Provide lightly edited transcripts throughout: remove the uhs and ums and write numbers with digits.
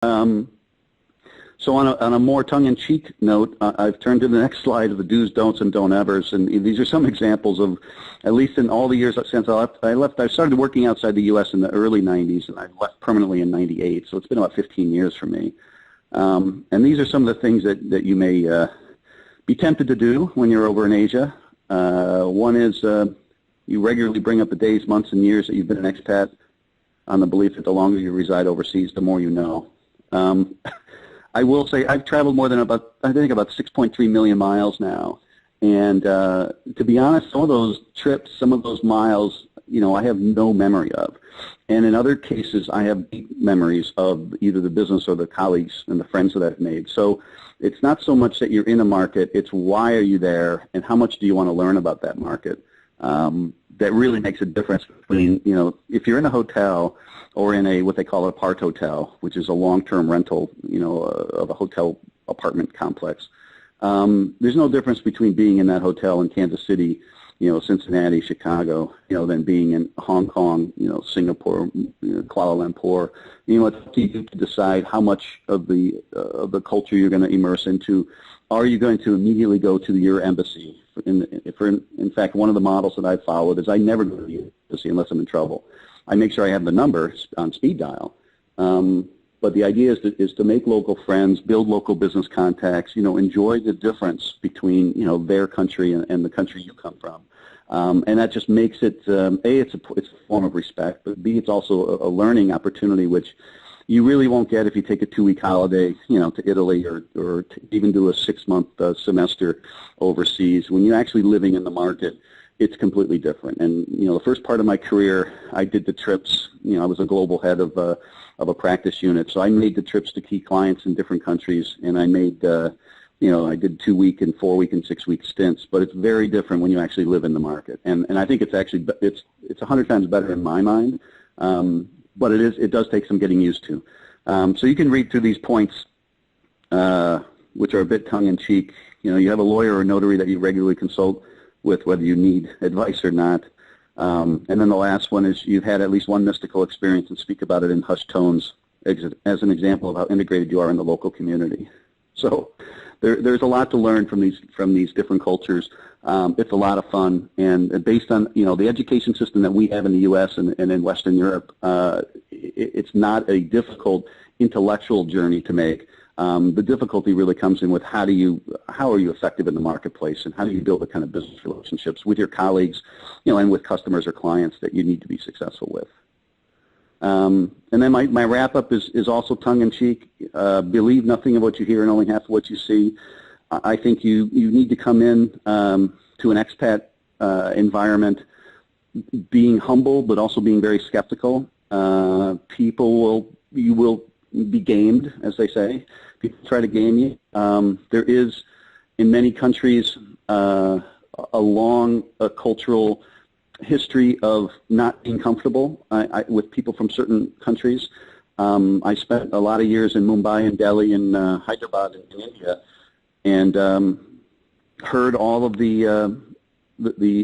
Um, so on a more tongue-in-cheek note, I've turned to the next slide of the do's, don'ts, and don't-evers, and these are some examples of, at least in all the years since I left. I started working outside the U.S. in the early 90s, and I left permanently in 98, so it's been about 15 years for me. And these are some of the things that you may be tempted to do when you're over in Asia. One is you regularly bring up the days, months, and years that you've been an expat on the belief that the longer you reside overseas, the more you know. I will say I've traveled more than about 6.3 million miles now, and to be honest, some of those trips, some of those miles, I have no memory of, and in other cases, I have deep memories of either the business or the colleagues and the friends that I've made. So it's not so much that you're in a market; it's why are you there, and how much do you want to learn about that market. That really makes a difference between, if you're in a hotel or in what they call a apart hotel, which is a long-term rental, of a hotel apartment complex. There's no difference between being in that hotel in Kansas City, Cincinnati, Chicago, than being in Hong Kong, Singapore, Kuala Lumpur. It's up to you to decide how much of the culture you're going to immerse into. Are you going to immediately go to your embassy? In fact, one of the models that I followed is I never go to the embassy unless I'm in trouble. I make sure I have the number on speed dial. But the idea is to make local friends, build local business contacts, enjoy the difference between, their country and the country you come from. And that just makes it, A, it's a form of respect, but B, it's also a learning opportunity, which you really won't get if you take a 2-week holiday, to Italy or to even do a 6-month semester overseas. When you're actually living in the market, it's completely different. And, the first part of my career, I did the trips. I was a global head of a practice unit. So I made the trips to key clients in different countries, and I made, I did 2-week and 4-week and 6-week stints. But it's very different when you actually live in the market. And I think it's 100 times better in my mind. But it does take some getting used to. So you can read through these points, which are a bit tongue-in-cheek. You have a lawyer or notary that you regularly consult with, whether you need advice or not. And then the last one is you've had at least one mystical experience and speak about it in hushed tones as an example of how integrated you are in the local community. So there's a lot to learn from these different cultures. It's a lot of fun, and based on the education system that we have in the U.S. and in Western Europe, it's not a difficult intellectual journey to make. The difficulty really comes in with how are you effective in the marketplace, and how do you build the kind of business relationships with your colleagues, and with customers or clients that you need to be successful with. And then my wrap-up is also tongue-in-cheek. Believe nothing of what you hear and only half of what you see. I think you need to come in to an expat environment being humble, but also being very skeptical. You will be gamed, as they say. People try to game you. There is, in many countries, a long cultural history of not being comfortable with people from certain countries. I spent a lot of years in Mumbai and Delhi and Hyderabad in India, and heard all of the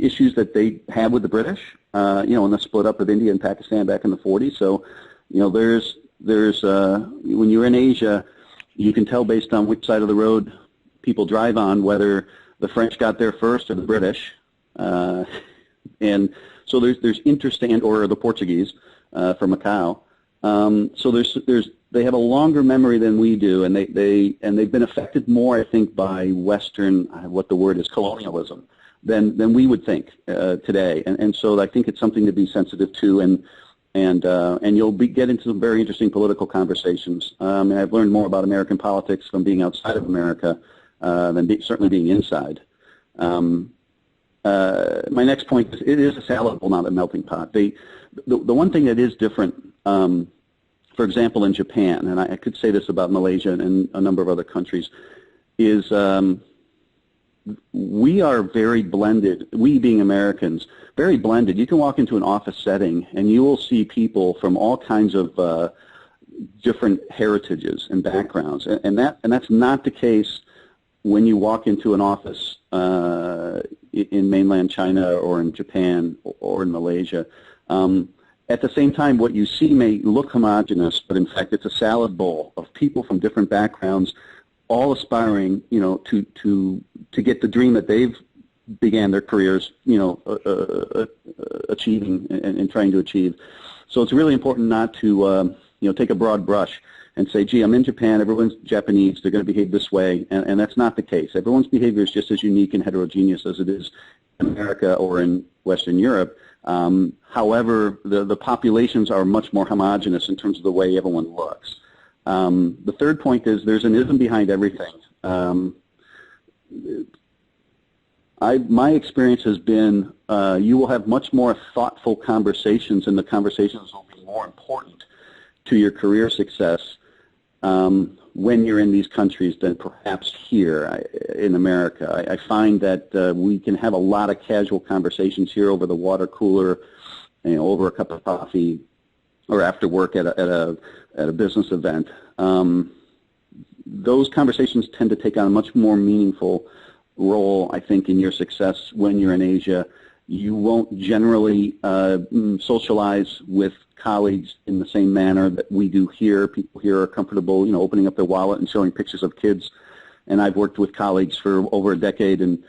issues that they had with the British, in the split up of India and Pakistan back in the 40s. So, there's when you're in Asia, you can tell based on which side of the road people drive on whether the French got there first or the British. And so there's interstate, or the Portuguese from Macau. So they have a longer memory than we do, and they've been affected more, I think, by Western, what the word is, colonialism, than we would think today. And so I think it's something to be sensitive to, and you'll get into some very interesting political conversations. And I've learned more about American politics from being outside of America than certainly being inside. My next point is it is a salad bowl, not a melting pot. The one thing that is different, for example, in Japan, and I could say this about Malaysia and a number of other countries, is we are very blended, we being Americans, very blended. You can walk into an office setting and you will see people from all kinds of different heritages and backgrounds, and that's not the case when you walk into an office in mainland China or in Japan or in Malaysia. At the same time, what you see may look homogenous, but in fact, it's a salad bowl of people from different backgrounds, all aspiring, to get the dream that they've began their careers, achieving and trying to achieve. So it's really important not to, take a broad brush and say, gee, I'm in Japan, everyone's Japanese, they're going to behave this way, and that's not the case. Everyone's behavior is just as unique and heterogeneous as it is in America or in Western Europe. However, the populations are much more homogenous in terms of the way everyone looks. The third point is there's an ism behind everything. My experience has been you will have much more thoughtful conversations, and the conversations will be more important to your career success when you're in these countries than perhaps here in America. I find that we can have a lot of casual conversations here over the water cooler, over a cup of coffee, or after work at a business event. Those conversations tend to take on a much more meaningful role, I think, in your success when you're in Asia. You won't generally socialize with colleagues in the same manner that we do here. People here are comfortable, opening up their wallet and showing pictures of kids. And I've worked with colleagues for over a decade, and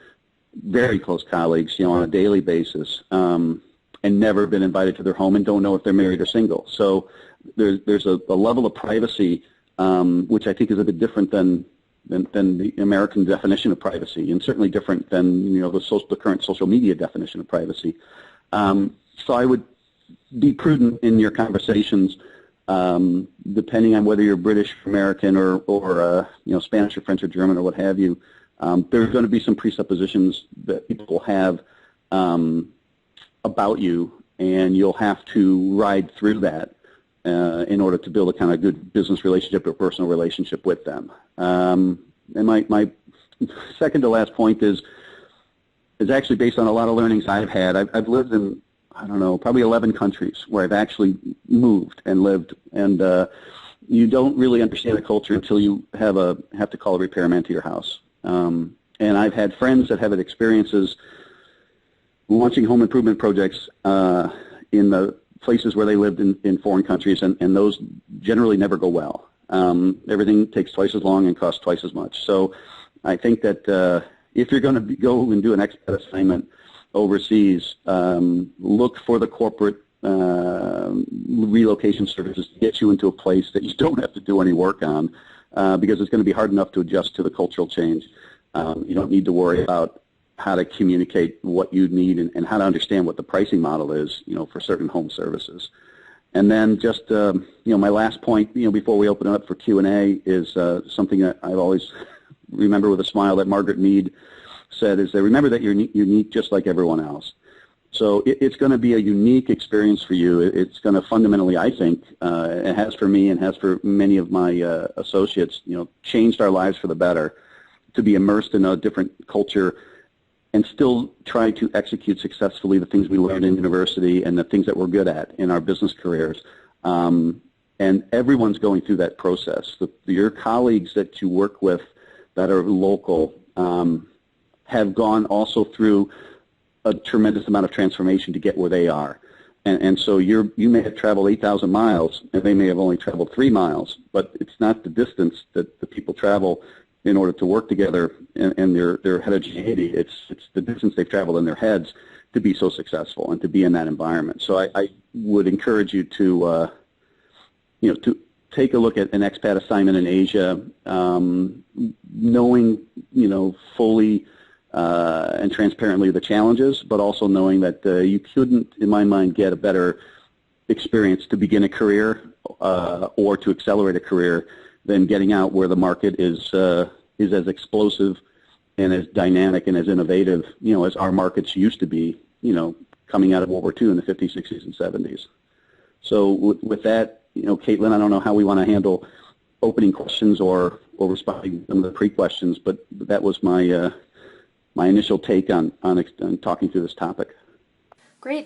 very close colleagues, on a daily basis, and never been invited to their home and don't know if they're married or single. So there's a level of privacy which I think is a bit different than the American definition of privacy, and certainly different than the current social media definition of privacy. So I would be prudent in your conversations, depending on whether you're British, American, or Spanish or French or German or what have you. There's going to be some presuppositions that people will have about you, and you'll have to ride through that in order to build a kind of good business relationship or personal relationship with them. And my second to last point is actually based on a lot of learnings I've had. I've lived in, probably 11 countries where I've actually moved and lived, and you don't really understand the culture until you have to call a repairman to your house. And I've had friends that have had experiences launching home improvement projects in the places where they lived in foreign countries, and those generally never go well. Everything takes twice as long and costs twice as much. So I think that if you're going to go and do an expat assignment overseas, look for the corporate relocation services to get you into a place that you don't have to do any work on, because it's going to be hard enough to adjust to the cultural change. You don't need to worry about how to communicate what you need and how to understand what the pricing model is, for certain home services. And then just, my last point, before we open it up for Q&A is something that I've always remember with a smile that Margaret Mead said, is that remember that you're unique just like everyone else. So it's going to be a unique experience for you. It's going to fundamentally, I think, it has for me and has for many of my associates, changed our lives for the better, to be immersed in a different culture and still try to execute successfully the things we learned in university and the things that we're good at in our business careers. And everyone's going through that process. Your colleagues that you work with that are local have gone also through a tremendous amount of transformation to get where they are. And so you may have traveled 8,000 miles, and they may have only traveled 3 miles, but it's not the distance that the people travel in order to work together and their heterogeneity. It's the distance they've traveled in their heads to be so successful and to be in that environment. So I would encourage you to to take a look at an expat assignment in Asia, knowing fully and transparently the challenges, but also knowing that you couldn't, in my mind, get a better experience to begin a career or to accelerate a career than getting out where the market is as explosive and as dynamic and as innovative, as our markets used to be, coming out of World War II in the 50s, 60s, and 70s. So with that, Caitlin, I don't know how we want to handle opening questions or responding to some of the pre-questions, but that was my my initial take on talking through this topic. Great.